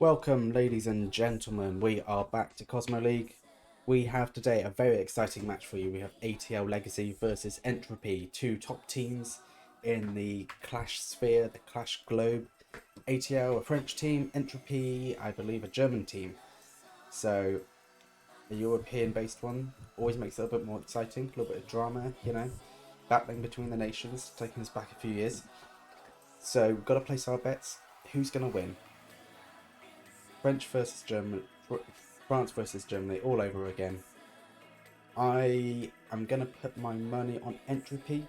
Welcome, ladies and gentlemen. We are back to Cosmo League. We have today a very exciting match for you. We have ATL Legacy versus Entropy, two top teams in the Clash sphere, the Clash globe. ATL, a French team, Entropy, I believe, a German team. So, a European-based one always makes it a little bit more exciting, a little bit of drama, battling between the nations, taking us back a few years. So, we've got to place our bets. Who's going to win? French versus German, France versus Germany, all over again. I am going to put my money on Entropy.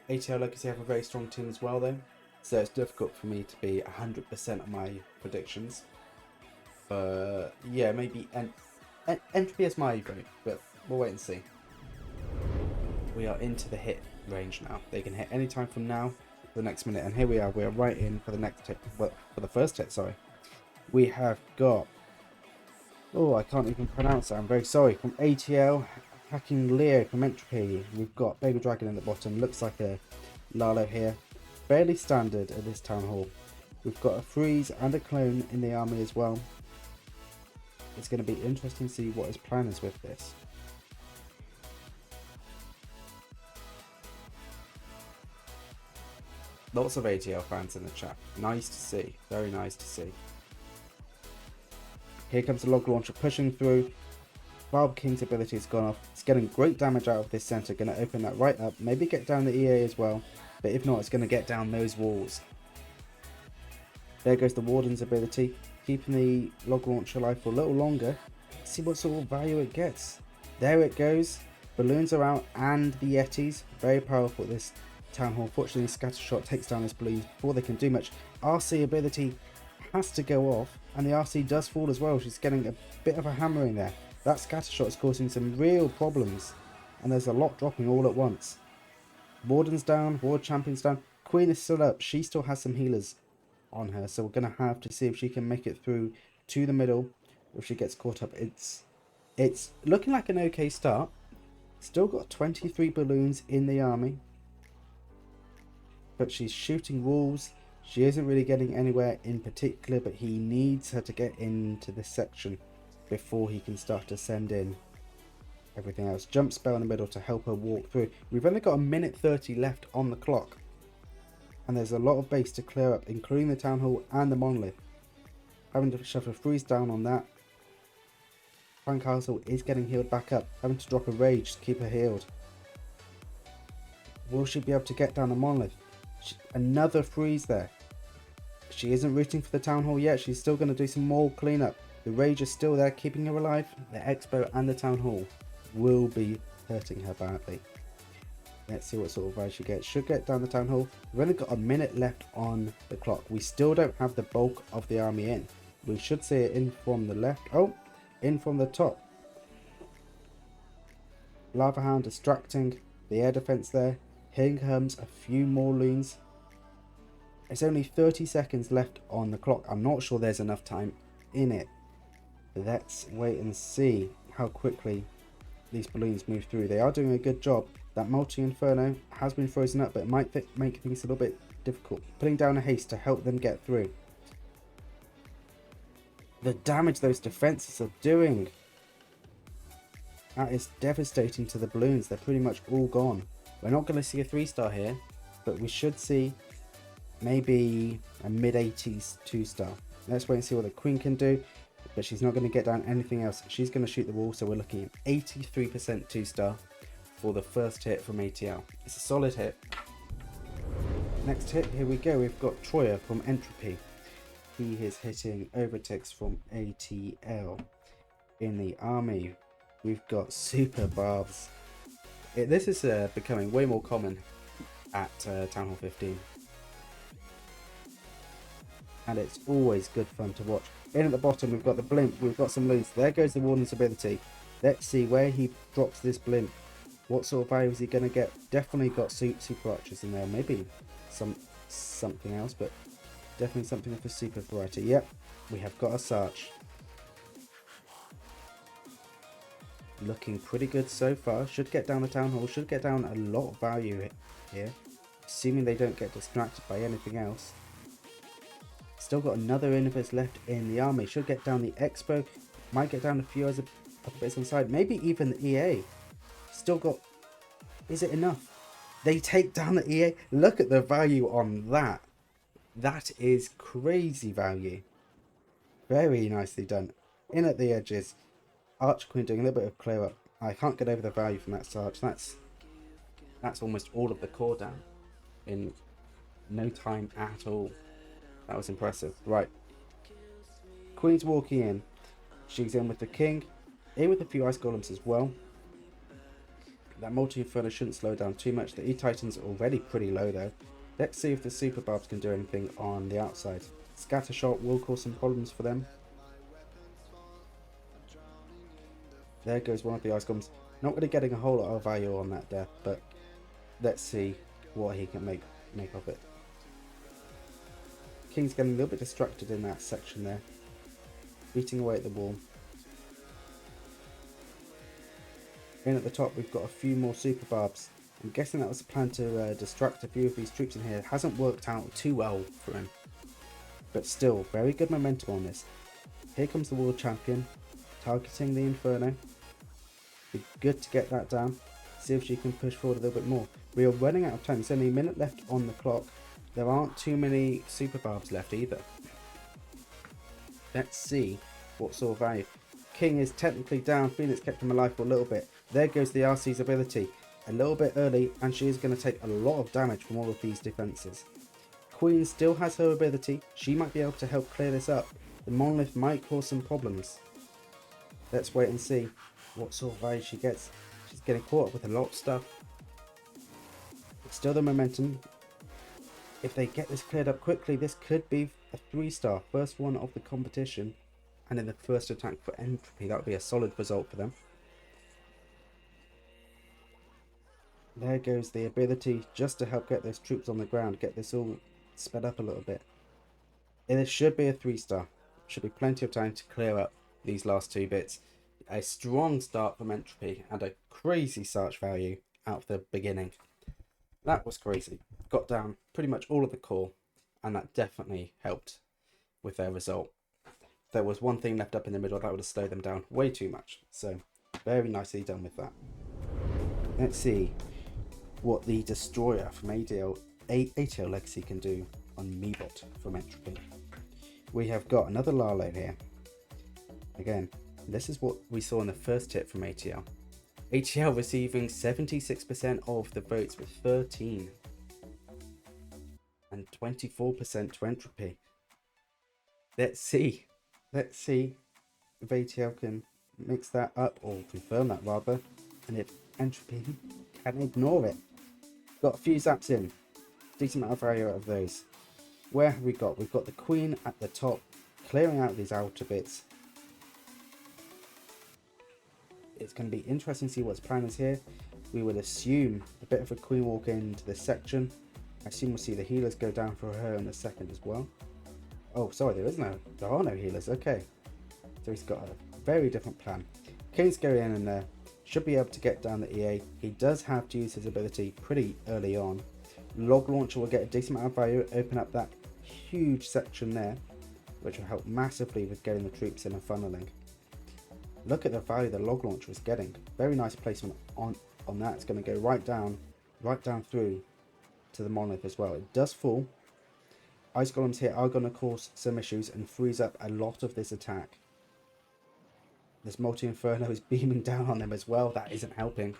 ATL Legacy have a very strong team as well, though, so it's difficult for me to be 100% on my predictions. But yeah, maybe Entropy is my vote, but we'll wait and see. We are into the hit range now. They can hit any time from now to the next minute, and here we are. We are right in for the next hit. Well, for the first hit, sorry. We have got, oh, I can't even pronounce it, I'm very sorry, from ATL, attacking Leo from Entropy. We've got Baby Dragon in the bottom, looks like a Lalo here. Fairly standard at this Town Hall. We've got a Freeze and a Clone in the army as well. It's going to be interesting to see what his plan is with this. Lots of ATL fans in the chat. Nice to see, very nice to see. Here comes the log launcher pushing through. Barb King's ability has gone off. It's getting great damage out of this center. Going to open that right up. Maybe get down the EA as well. But if not, it's going to get down those walls. There goes the Warden's ability. Keeping the log launcher alive for a little longer. Let's see what sort of value it gets. There it goes. Balloons are out and the Yetis. Very powerful at this Town Hall. Fortunately, Scatter Shot takes down this balloon before they can do much. RC ability has to go off, and the RC does fall as well. She's getting a bit of a hammering there. That Scatter Shot is causing some real problems, and there's a lot dropping all at once. Warden's down, Ward Champion's down, Queen is still up. She still has some healers on her, so we're going to have to see if she can make it through to the middle, or if she gets caught up. It's looking like an okay start. Still got 23 balloons in the army, but she's shooting walls. She isn't really getting anywhere in particular, but he needs her to get into this section before he can start to send in everything else. Jump spell in the middle to help her walk through. We've only got a minute 30 left on the clock, and there's a lot of base to clear up, including the Town Hall and the Monolith. Having to shove a Freeze down on that. Frank Castle is getting healed back up, having to drop a Rage to keep her healed. Will she be able to get down the Monolith? Another Freeze there. She isn't rooting for the Town Hall yet. She's still going to do some more cleanup. The Rage is still there, keeping her alive. The Expo and the Town Hall will be hurting her badly. Let's see what sort of value she gets. Should get down the Town Hall. We've only got a minute left on the clock. We still don't have the bulk of the army in. We should see it in from the left. Oh, in from the top. Lava Hound distracting the air defense there. Here comes a few more loons. It's only 30 seconds left on the clock. I'm not sure there's enough time in it. Let's wait and see how quickly these balloons move through. They are doing a good job. That multi-inferno has been frozen up, but it might make things a little bit difficult. Putting down a haste to help them get through. The damage those defenses are doing. That is devastating to the balloons. They're pretty much all gone. We're not going to see a 3-star here, but we should see maybe a mid-80s 2-star. Let's wait and see what the Queen can do, but she's not going to get down anything else. She's going to shoot the wall, so we're looking at 83% 2-star for the first hit from ATL. It's a solid hit. Next hit, here we go. We've got Troyer from Entropy. He is hitting Overtix from ATL. In the army, we've got Super Barbs. This is becoming way more common at Town Hall 15. And it's always good fun to watch. In at the bottom, we've got the blimp, we've got some loons. There goes the Warden's ability. Let's see where he drops this blimp. What sort of value is he going to get? Definitely got super archers in there. Maybe something else, but definitely something of a super variety. Yep, we have got a Sarch. Looking pretty good so far. Should get down the Town Hall. Should get down a lot of value here. Assuming they don't get distracted by anything else. Still got another innovator left in the army. Should get down the Expo. Might get down a few other bits on the side. Maybe even the EA. Still got... Is it enough? They take down the EA. Look at the value on that. That is crazy value. Very nicely done. In at the edges. Archer Queen doing a little bit of clear up. I can't get over the value from that Sarge. That's almost all of the core down in no time at all. That was impressive. Right. Queen's walking in. She's in with the king. In with a few ice golems as well. That multi-inferno shouldn't slow down too much. The E-Titans are already pretty low though. Let's see if the super barbs can do anything on the outside. Scatter shot will cause some problems for them. There goes one of the ice golems. Not really getting a whole lot of value on that death, but let's see what he can make of it. King's getting a little bit distracted in that section there. Beating away at the wall. In at the top we've got a few more super barbs. I'm guessing that was a plan to distract a few of these troops in here. It hasn't worked out too well for him. But still, very good momentum on this. Here comes the world champion. Targeting the Inferno. Be good to get that down. See if she can push forward a little bit more. We are running out of time. There's only a minute left on the clock. There aren't too many super barbs left either. Let's see what sort of value. King is technically down. Phoenix kept him alive for a little bit. There goes the RC's ability. A little bit early, and she is going to take a lot of damage from all of these defenses. Queen still has her ability. She might be able to help clear this up. The monolith might cause some problems. Let's wait and see what sort of value she gets. She's getting caught up with a lot of stuff. But still the momentum. If they get this cleared up quickly, this could be a 3-star. First one of the competition. And in the first attack for Entropy, that would be a solid result for them. There goes the ability just to help get those troops on the ground. Get this all sped up a little bit. It should be a 3-star. Should be plenty of time to clear up these last 2 bits. A strong start from Entropy and a crazy search value out of the beginning. That was crazy. Got down pretty much all of the core, and that definitely helped with their result. If there was one thing left up in the middle, that would have slowed them down way too much. So very nicely done with that. Let's see what the Destroyer from ATL Legacy can do on Meebot from Entropy. We have got another Lalo here. Again, this is what we saw in the first tip from ATL. ATL receiving 76% of the votes with 13 and 24% to Entropy. Let's see if ATL can mix that up, or confirm that rather, and if Entropy can ignore it. Got a few zaps in. Decent amount of value out of those. Where have we got? We've got the Queen at the top, clearing out these outer bits. It's going to be interesting to see what's plan is here. We would assume a bit of a Queen walk into this section. I assume we'll see the healers go down for her in a second as well. Oh, sorry, there are no healers. Okay. So he's got a very different plan. King's going in there. Should be able to get down the EA. He does have to use his ability pretty early on. Log Launcher will get a decent amount of value, open up that huge section there, which will help massively with getting the troops in and funneling. Look at the value the Log Launcher is getting. Very nice placement on that. It's going to go right down through to the monolith as well. It does fall. Ice Golems here are going to cause some issues and freeze up a lot of this attack. This multi-inferno is beaming down on them as well. That isn't helping.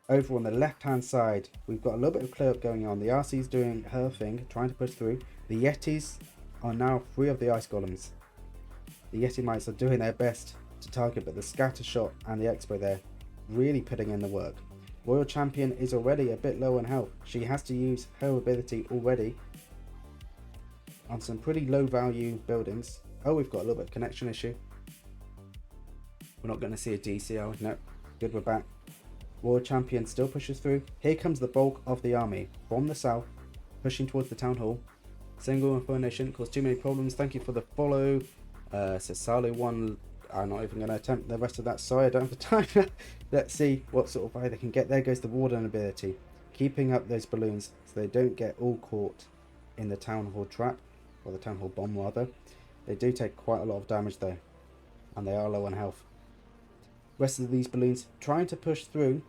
Over on the left hand side, we've got a little bit of clear up going on. The RC's doing her thing, trying to push through. The Yetis are now free of the Ice Golems. The Yeti Mites are doing their best to target, but the Scatter Shot and the Expo there really putting in the work. Royal Champion is already a bit low on health. She has to use her ability already on some pretty low value buildings. Oh, we've got a little bit of connection issue. We're not going to see a DCL. No, good, we're back. Royal Champion still pushes through. Here comes the bulk of the army from the south, pushing towards the town hall. Single Inferno shouldn't cause too many problems. Thank you for the follow. Sasalo one. I'm not even going to attempt the rest of that. Sorry, I don't have the time. Let's see what sort of value they can get. There goes the Warden ability, keeping up those balloons so they don't get all caught in the Town Hall trap, or the Town Hall bomb rather. They do take quite a lot of damage though, and they are low on health. Rest of these balloons trying to push through.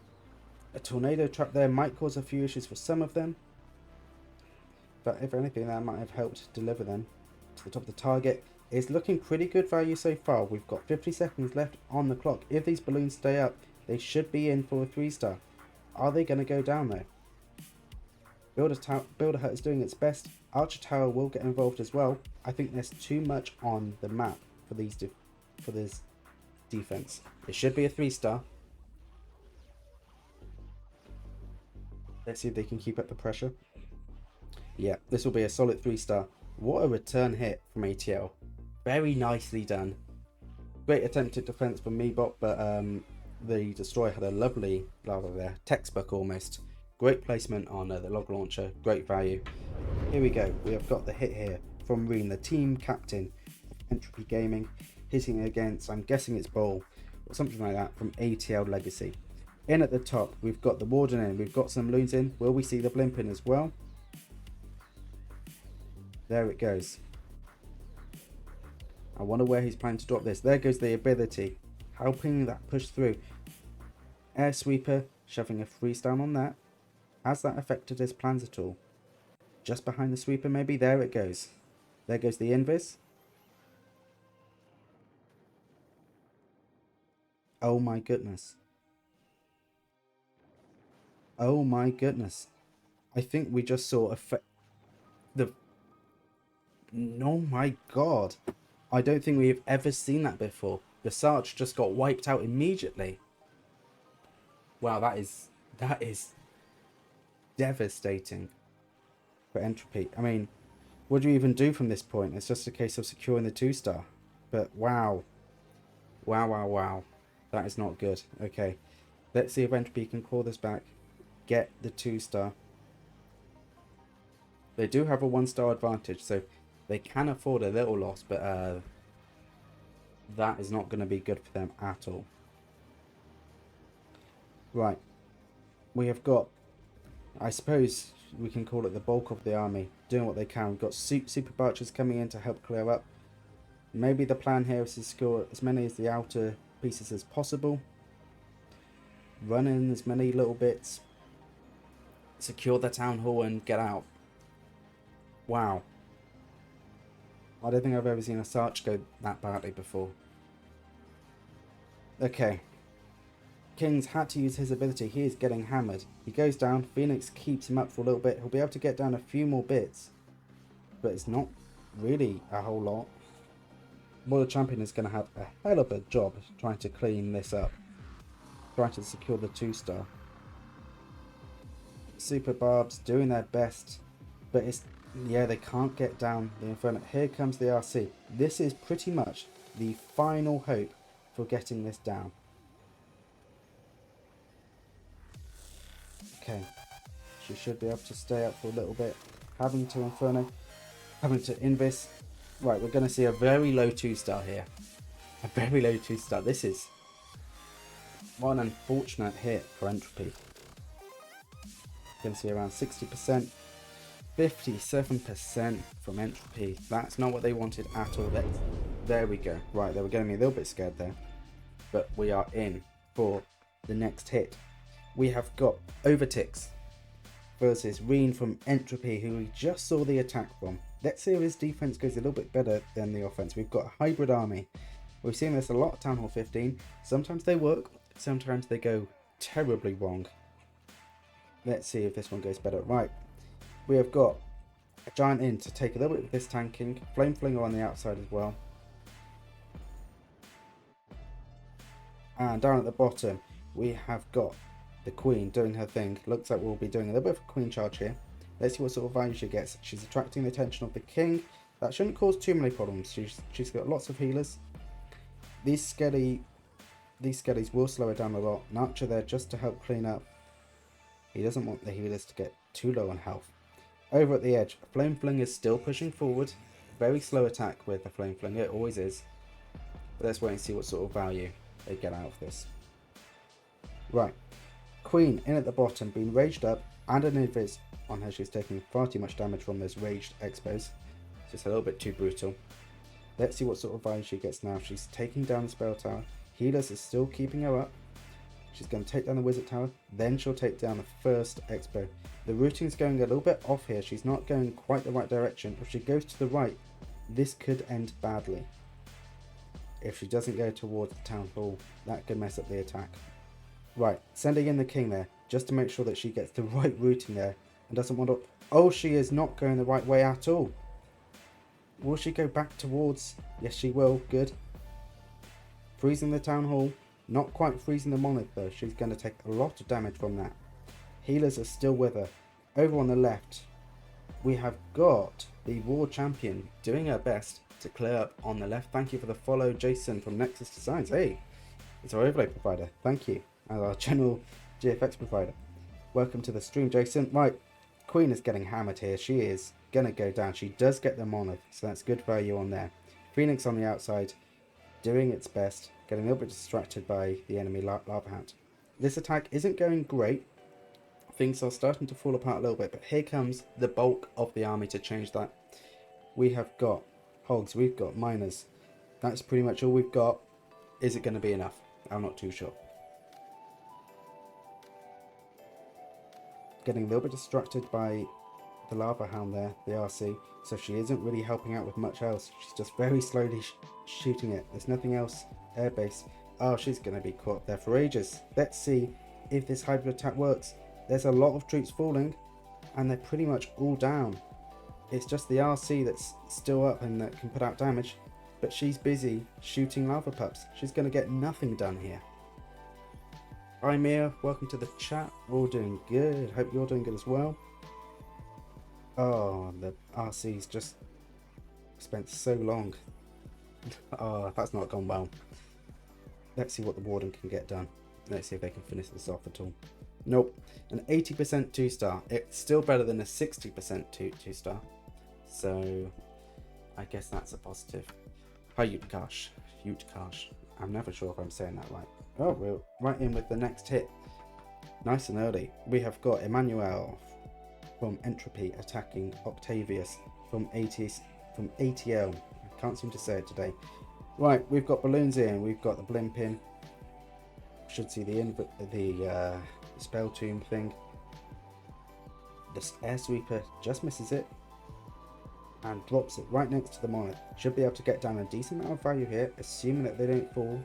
A tornado trap there might cause a few issues for some of them, but if anything that might have helped deliver them to the top of the target. It's looking pretty good value so far. We've got 50 seconds left on the clock. If these balloons stay up, they should be in for a 3-star. Are they going to go down though? Builder Hut is doing its best. Archer Tower will get involved as well. I think there's too much on the map for this defense. It should be a 3-star. Let's see if they can keep up the pressure. Yeah, this will be a solid 3-star. What a return hit from ATL. Very nicely done. Great attempted defense from Meebot, but the destroyer had a lovely textbook almost. Great placement on the log launcher. Great value. Here we go. We have got the hit here from Reen, the team captain of Entropy Gaming, hitting against, I'm guessing it's Bowl or something like that, from ATL Legacy. In at the top, we've got the Warden in. We've got some loons in. Will we see the blimp in as well? There it goes. I wonder where he's planning to drop this. There goes the ability, helping that push through. Air Sweeper, shoving a freeze down on that. Has that affected his plans at all? Just behind the Sweeper maybe? There it goes. There goes the Invis. Oh my goodness. Oh my goodness. I think we just saw oh my god. I don't think we've ever seen that before. The Sarge just got wiped out immediately. Wow, that is devastating for Entropy. I mean, what do you even do from this point? It's just a case of securing the 2-star. But wow. Wow. That is not good. Okay. Let's see if Entropy can claw this back. Get the 2-star. They do have a 1-star advantage, so they can afford a little loss, but that is not going to be good for them at all. Right. We have got, I suppose we can call it the bulk of the army, doing what they can. We've got super archers coming in to help clear up. Maybe the plan here is to score as many of the outer pieces as possible. Run in as many little bits. Secure the town hall and get out. Wow. I don't think I've ever seen a Sarch go that badly before. Okay. Kings had to use his ability. He is getting hammered. He goes down. Phoenix keeps him up for a little bit. He'll be able to get down a few more bits. But it's not really a whole lot. Warrior Champion is going to have a hell of a job trying to clean this up. Trying to secure the 2-star. Super Barbs doing their best. But it's, yeah, they can't get down the Inferno. Here comes the RC. This is pretty much the final hope for getting this down. Okay. She should be able to stay up for a little bit. Having to Inferno. Having to Invis. Right, we're going to see a very low 2-star here. A very low 2-star. This is one unfortunate hit for Entropy. You can see around 60%. 57% from Entropy. That's not what they wanted at all. There we go. Right, they were getting me a little bit scared there. But we are in for the next hit. We have got Overtix versus Reen from Entropy, who we just saw the attack from. Let's see if his defense goes a little bit better than the offense. We've got a hybrid army. We've seen this a lot at Town Hall 15. Sometimes they work, sometimes they go terribly wrong. Let's see if this one goes better. Right, we have got a giant in to take a little bit of this tanking. Flame Flinger on the outside as well. And down at the bottom, we have got the Queen doing her thing. Looks like we'll be doing a little bit of a Queen charge here. Let's see what sort of value she gets. She's attracting the attention of the King. That shouldn't cause too many problems. She's got lots of healers. These skellies will slow her down a lot. An archer there just to help clean up. He doesn't want the healers to get too low on health. Over at the edge, Flame Flinger is still pushing forward. Very slow attack with the Flame Flinger, it always is. But let's wait and see what sort of value they get out of this. Right, Queen in at the bottom, being raged up. and an invis on her. She's taking far too much damage from those raged expos. Just a little bit too brutal. Let's see what sort of value she gets now. She's taking down the spell tower. Healers is still keeping her up. She's going to take down the wizard tower. Then she'll take down the first expo. The routing is going a little bit off here. She's not going quite the right direction. If she goes to the right, this could end badly. If she doesn't go towards the town hall, that could mess up the attack. Right, sending in the king there, just to make sure that she gets the right routing there and doesn't want to... Oh, she is not going the right way at all. Will she go back towards... Yes, she will. Good. Freezing the town hall. Not quite freezing the monarch though. She's going to take a lot of damage from that. Healers are still with her. Over on the left, we have got the War Champion doing her best to clear up on the left. Thank you for the follow, Jason from Nexus Designs. Hey, it's our overlay provider. Thank you. And our general GFX provider. Welcome to the stream, Jason. Right, Queen is getting hammered here. She is going to go down. She does get the monarch, so that's good value on there. Phoenix on the outside, doing its best, getting a little bit distracted by the enemy Lava Hat. This attack isn't going great. Things are starting to fall apart a little bit, but here comes the bulk of the army to change that. We have got hogs, we've got miners. That's pretty much all we've got. Is it going to be enough? I'm not too sure. Getting a little bit distracted by the Lava Hound there, the RC, so she isn't really helping out with much else. She's just very slowly shooting it. There's nothing else airbase. Oh, she's going to be caught up there for ages. Let's see if this hybrid attack works. There's a lot of troops falling and they're pretty much all down. It's just the RC that's still up and that can put out damage, but she's busy shooting lava pups. She's going to get nothing done here. Hi Mia, welcome to the chat. We're all doing good. Hope you're doing good as well. Oh, the RC's just spent so long. Oh, that's not gone well. Let's see what the Warden can get done. Let's see if they can finish this off at all. Nope, an 80% 2-star. It's still better than a 60% 2-star. So, I guess that's a positive. Hi Utkash. I'm never sure if I'm saying that right. Oh, we're right in with the next hit. Nice and early. We have got Emmanuel from Entropy attacking Octavius from ATL. I can't seem to say it today. Right, we've got balloons in. We've got the blimp in. Should see the spell tomb thing. This air sweeper just misses it and drops it right next to the monarch. Should be able to get down a decent amount of value here, assuming that they don't fall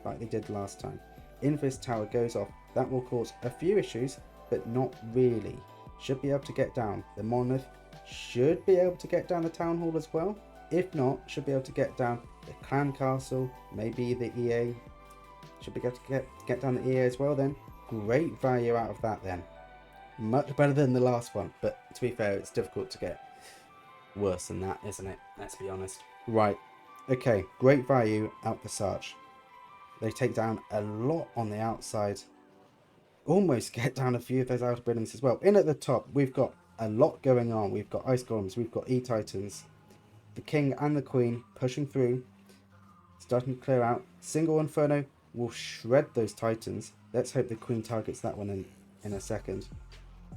like they did last time. Invis tower goes off. That will cause a few issues, but not really. Should be able to get down the monarch. Should be able to get down the town hall as well. If not, should be able to get down the clan castle, maybe the EA. Should be able to get down the EA as well then. Great value out of that then. Much better than the last one, but to be fair, it's difficult to get worse than that, isn't it? Let's be honest. Right, okay, great value out the Sarge. They take down a lot on the outside. Almost get down a few of those outer buildings as well. In at the top, we've got a lot going on. We've got Ice Golems, we've got E-Titans. The King and the Queen pushing through. Starting to clear out. Single Inferno will shred those Titans. Let's hope the Queen targets that one in a second.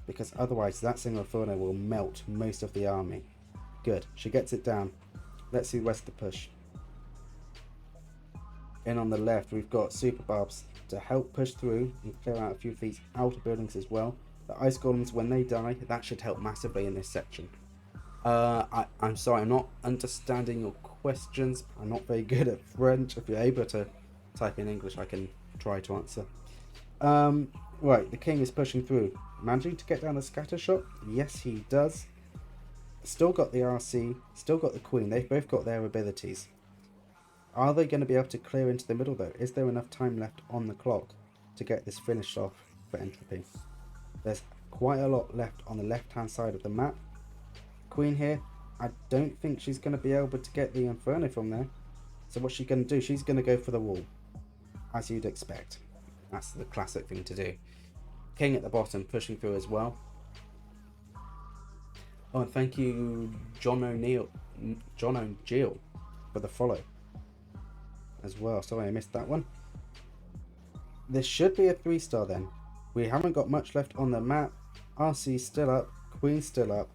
Because otherwise that single Inferno will melt most of the army. Good. She gets it down. Let's see the rest of the push. In on the left, we've got Super Barbs to help push through and clear out a few of these outer buildings as well. The Ice Golems, when they die, that should help massively in this section. I'm sorry, I'm not understanding your questions. I'm not very good at French. If you're able to type in English, I can try to answer. Right, the King is pushing through. Managing to get down the scatter shot? Yes, he does. Still got the RC, still got the Queen. They've both got their abilities. Are they going to be able to clear into the middle though? Is there enough time left on the clock to get this finished off for Entropy? There's quite a lot left on the left hand side of the map. Queen here, I don't think she's going to be able to get the Inferno from there. So what's she going to do? She's going to go for the wall, as you'd expect. That's the classic thing to do. King at the bottom pushing through as well. Oh, and thank you John O'Neill for the follow as well. Sorry I missed that one. This should be a 3-star then. We haven't got much left on the map. RC still up, Queen still up.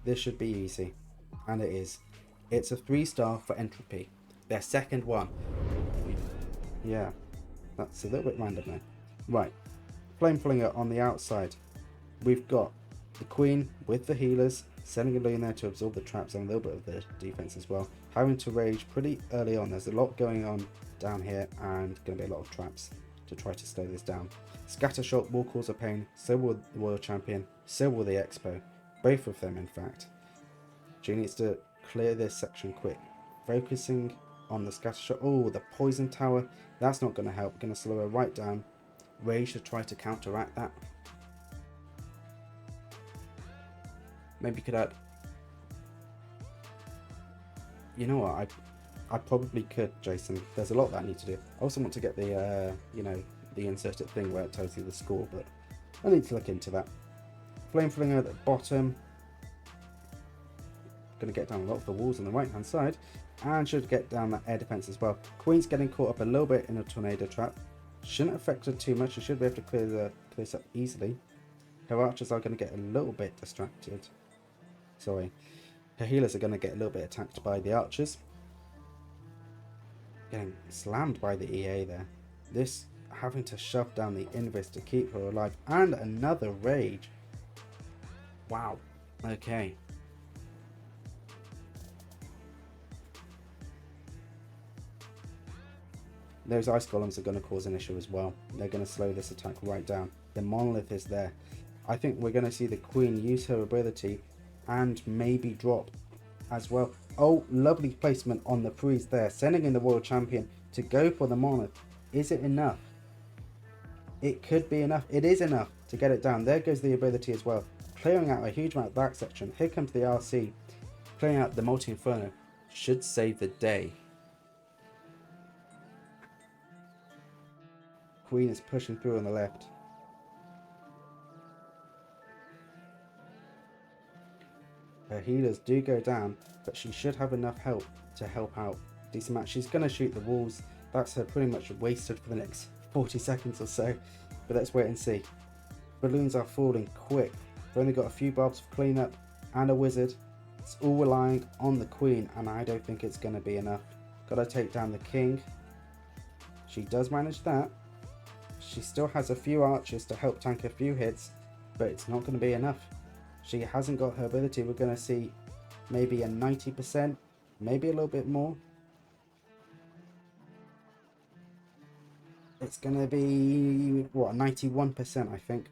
This should be easy. And it is. It's a 3-star for Entropy. Their second one. Yeah, that's a little bit random there. Right, Flame Flinger on the outside. We've got the Queen with the healers, sending a balloon there to absorb the traps and a little bit of the defense as well. Having to rage pretty early on. There's a lot going on down here and going to be a lot of traps to try to slow this down. Scattershot will cause a pain, so will the World Champion, so will the Expo. Both of them, in fact. She needs to clear this section quick. Focusing on the Scattershot. Oh, the Poison Tower. That's not going to help. Going to slow her right down. Rage to try to counteract that. Maybe could add... You know what? I probably could, Jason. There's a lot that I need to do. I also want to get the, you know, the inserted thing where it tells you the score, but I need to look into that. Flame Flinger at the bottom. Going to get down a lot of the walls on the right hand side, and should get down that air defense as well. Queen's getting caught up a little bit in a tornado trap. Shouldn't affect her too much. She should be able to clear this up easily. Her archers are going to get a little bit distracted. Sorry. Her healers are going to get a little bit attacked by the archers. Getting slammed by the EA there. This having to shove down the Invis to keep her alive. And another rage. Wow. Okay. Those ice golems are going to cause an issue as well. They're going to slow this attack right down. The monolith is there. I think we're going to see the Queen use her ability and maybe drop as well. Oh, lovely placement on the freeze there. Sending in the World Champion to go for the monolith. Is it enough? It could be enough. It is enough to get it down. There goes the ability as well. Clearing out a huge amount of that section. Here comes the RC. Clearing out the multi-inferno. Should save the day. Queen is pushing through on the left. Her healers do go down, but she should have enough help to help out decent amount. She's going to shoot the walls. That's her pretty much wasted for the next 40 seconds or so. But let's wait and see. Balloons are falling quick. We've only got a few barbs for cleanup and a wizard. It's all relying on the Queen, and I don't think it's going to be enough. Got to take down the King. She does manage that. She still has a few archers to help tank a few hits, but it's not going to be enough. She hasn't got her ability. We're going to see maybe a 90%, maybe a little bit more. It's going to be, what, 91%, I think.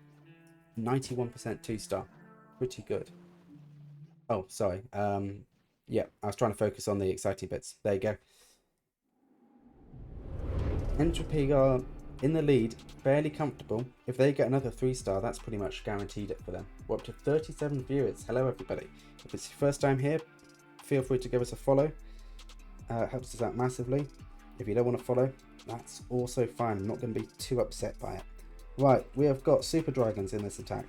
91% 2-star. Pretty good. Oh, sorry. Yeah, I was trying to focus on the exciting bits. There you go. Entropy are in the lead, fairly comfortable. If they get another 3-star, that's pretty much guaranteed it for them. We're up to 37 viewers. Hello everybody. If it's your first time here, feel free to give us a follow. It helps us out massively. If you don't want to follow, that's also fine. I'm not going to be too upset by it. Right, we have got Super Dragons in this attack.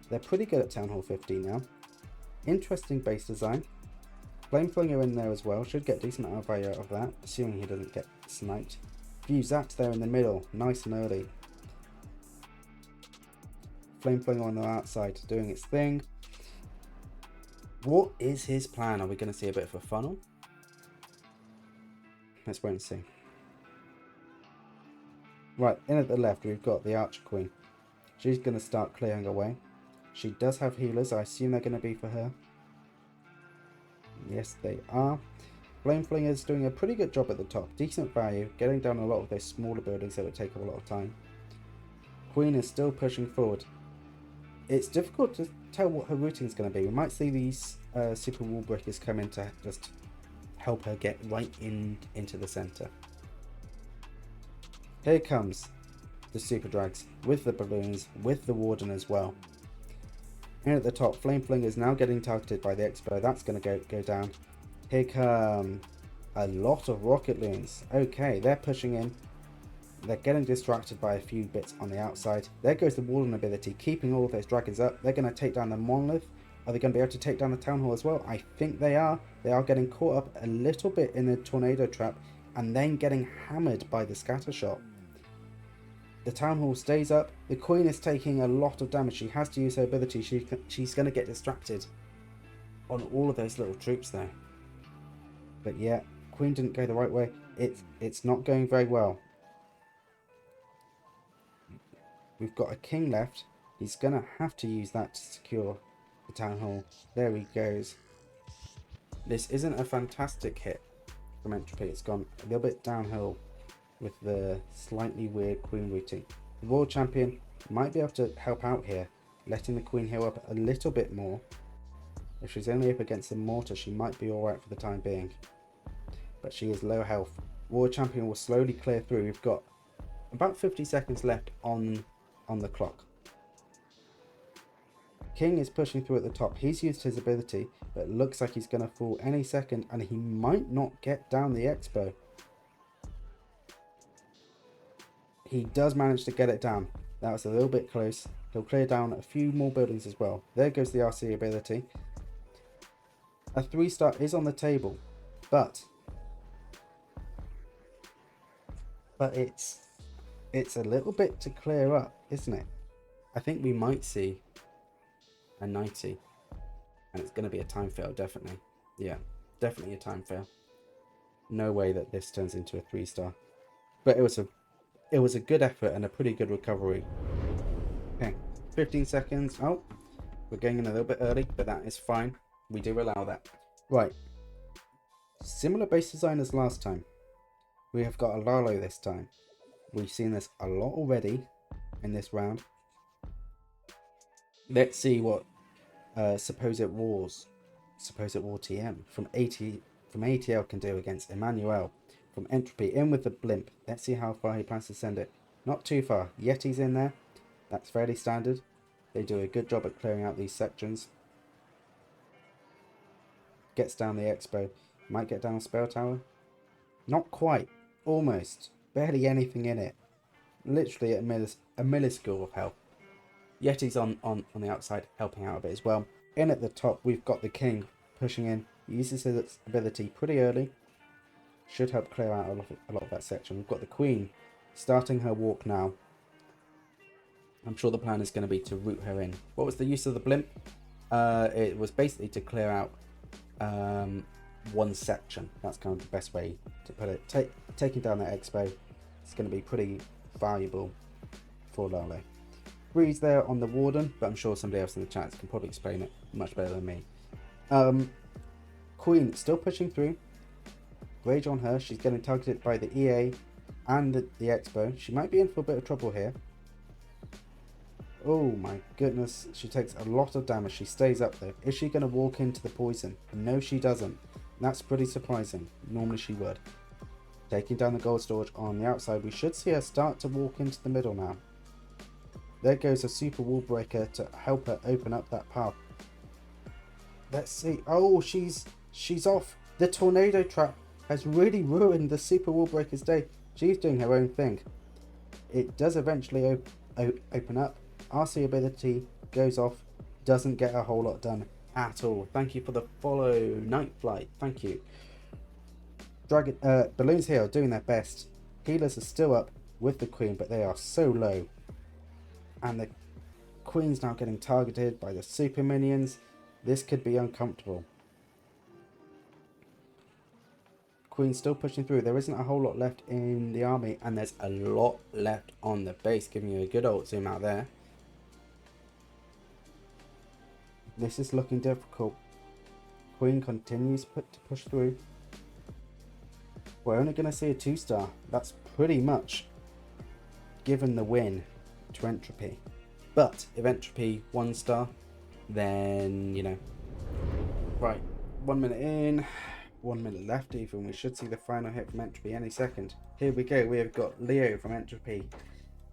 They're pretty good at Town Hall 15 now. Interesting base design. Flame Flinger in there as well. Should get a decent amount of value out of that, assuming he doesn't get sniped. Fuse that there in the middle, nice and early. Flame Flinger on the outside doing its thing. What is his plan? Are we going to see a bit of a funnel? Let's wait and see. Right, in at the left we've got the Archer Queen. She's going to start clearing away. She does have healers. I assume they're going to be for her. Yes, they are. Flame Flinger is doing a pretty good job at the top. Decent value, getting down a lot of those smaller buildings that would take up a lot of time. Queen is still pushing forward. It's difficult to tell what her routing is going to be. We might see these super wall breakers come in to just help her get right into the centre. Here comes the Super Drags with the balloons, with the Warden as well. And at the top, Flame Flinger is now getting targeted by the Expo. That's going to go down. Here come a lot of rocket loons. Okay, they're pushing in. They're getting distracted by a few bits on the outside. There goes the Warden ability, keeping all of those dragons up. They're going to take down the monolith. Are they going to be able to take down the town hall as well? I think they are. They are getting caught up a little bit in the tornado trap and then getting hammered by the scatter shot. The Town Hall stays up. The Queen is taking a lot of damage. She has to use her ability. She's going to get distracted on all of those little troops there. But yeah, Queen didn't go the right way. It's not going very well. We've got a king left. He's going to have to use that to secure the Town Hall. There he goes. This isn't a fantastic hit from Entropy. It's gone a little bit downhill with the slightly weird Queen routine. The World Champion might be able to help out here, letting the Queen heal up a little bit more. If she's only up against the mortar, she might be alright for the time being. But she is low health. World Champion will slowly clear through. We've got about 50 seconds left on the clock. King is pushing through at the top. He's used his ability, but it looks like he's going to fall any second, and he might not get down the expo. He does manage to get it down. That was a little bit close. He'll clear down a few more buildings as well. There goes the RC ability. A 3-star is on the table, but it's a little bit to clear up, isn't it? I think we might see a 90, and it's going to be a time fail, definitely. Yeah, definitely a time fail. No way that this turns into a 3-star, but it was a good effort and a pretty good recovery. Okay, 15 seconds. Oh, we're going in a little bit early, but that is fine. We do allow that. Right, similar base design as last time. We have got a Lalo this time. We've seen this a lot already in this round. Let's see what Supposed War TM from ATL can do against Emmanuel from Entropy. In with the blimp. Let's see how far he plans to send it. Not too far. Yeti's in there. That's fairly standard. They do a good job at clearing out these sections. Gets down the expo. Might get down a spell tower. Not quite. Almost. Barely anything in it. Literally a milliscule of health. Yeti's on the outside, helping out a bit as well. In at the top, we've got the King pushing in. He uses his ability pretty early. Should help clear out a lot of that section. We've got the Queen starting her walk now. I'm sure the plan is going to be to route her in. What was the use of the blimp? It was basically to clear out one section. That's kind of the best way to put it. Taking down that expo is going to be pretty valuable for Lalo. Breeze there on the Warden, but I'm sure somebody else in the chat can probably explain it much better than me. Queen still pushing through. Rage on her. She's getting targeted by the EA and the Expo. She might be in for a bit of trouble here. Oh my goodness. She takes a lot of damage. She stays up though. Is she going to walk into the poison? No, she doesn't. That's pretty surprising. Normally she would. Taking down the gold storage on the outside. We should see her start to walk into the middle now. There goes a super wall breaker to help her open up that path. Let's see. Oh, she's off. The tornado trap has really ruined the super wall breaker's day. She's doing her own thing. It does eventually open up. RC ability goes off. Doesn't get a whole lot done at all. Thank you for the follow, Night Flight. Thank you. Balloons here are doing their best. Healers are still up with the Queen, but they are so low. And the Queen's now getting targeted by the super minions. This could be uncomfortable. Queen's still pushing through. There isn't a whole lot left in the army, and there's a lot left on the base, giving you a good old zoom out there. This is looking difficult. Queen continues to push through. We're only going to see a 2-star. That's pretty much given the win to Entropy. But if Entropy 1-star, then, you know. Right, 1 minute in, 1 minute left even. We should see the final hit from Entropy any second. Here we go. We have got Leo from Entropy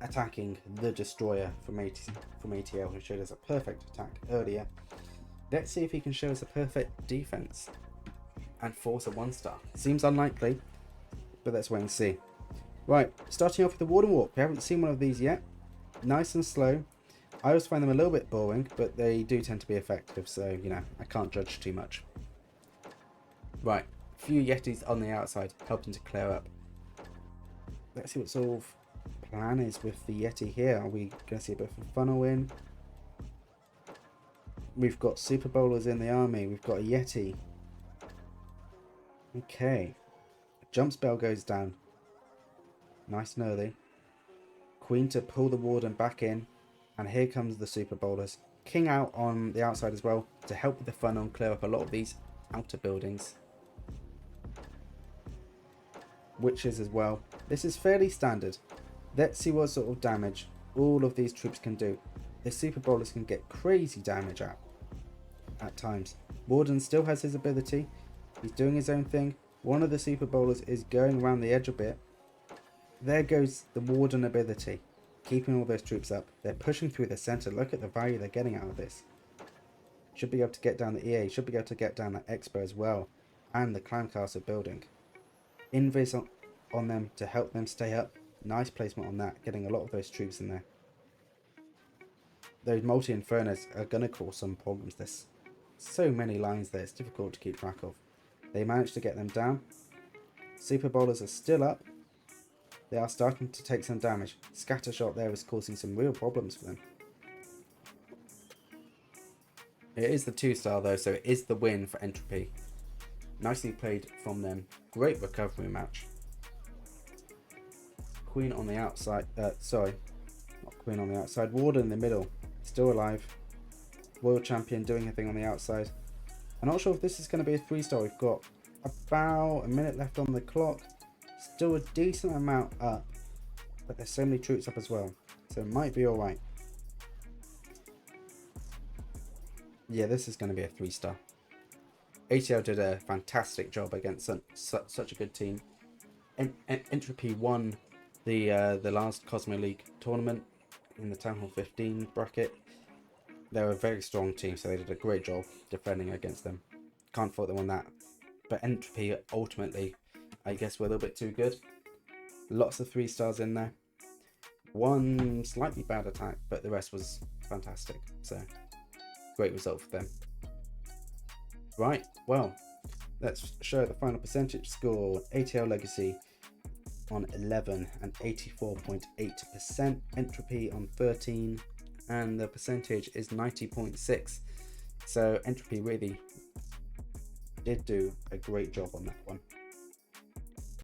attacking the Destroyer from ATL, who showed us a perfect attack earlier. Let's see if he can show us a perfect defense and force a 1-star. Seems unlikely, but let's wait and see. Right, starting off with the Warden Walk. We haven't seen one of these yet. Nice and slow. I always find them a little bit boring, but they do tend to be effective, so, you know, I can't judge too much. Right, a few Yetis on the outside, helping to clear up. Let's see what sort of plan is with the Yeti here. Are we going to see a bit of a funnel in? We've got Super Bowlers in the army. We've got a Yeti. Okay. Jump spell goes down. Nice and early. Queen to pull the Warden back in. And here comes the Super Bowlers. King out on the outside as well to help with the funnel and clear up a lot of these outer buildings. Witches as well. This is fairly standard. Let's see what sort of damage all of these troops can do. The Super Bowlers can get crazy damage out at times. Warden still has his ability. He's doing his own thing. One of the Super Bowlers is going around the edge a bit. There goes the Warden ability. Keeping all those troops up. They're pushing through the centre. Look at the value they're getting out of this. Should be able to get down the EA. Should be able to get down the Expo as well. And the Clan Castle building. Invis on them to help them stay up. Nice placement on that. Getting a lot of those troops in there. Those multi-infernos are going to cause some problems. There's so many lines there. It's difficult to keep track of. They managed to get them down. Super Bowlers are still up. They are starting to take some damage. Scattershot there is causing some real problems for them. It is the 2-star though, so it is the win for Entropy. Nicely played from them. Great recovery match. Queen on the outside. Sorry, not Queen on the outside. Warden in the middle. Still alive. Royal Champion doing a thing on the outside. I'm not sure if this is going to be a 3-star. We've got about a minute left on the clock. Still a decent amount up, but there's so many troops up as well, so it might be alright. Yeah, this is going to be a 3-star. ATL did a fantastic job against such a good team. Entropy won the last Cosmo League tournament in the Town Hall 15 bracket. They're a very strong team, so they did a great job defending against them. Can't fault them on that. But Entropy ultimately, I guess, were a little bit too good. Lots of 3-stars in there. One slightly bad attack, but the rest was fantastic. So, great result for them. Right, well, let's show the final percentage score. ATL Legacy on 11 and 84.8%. Entropy on 13, and the percentage is 90.6. So Entropy really did do a great job on that one.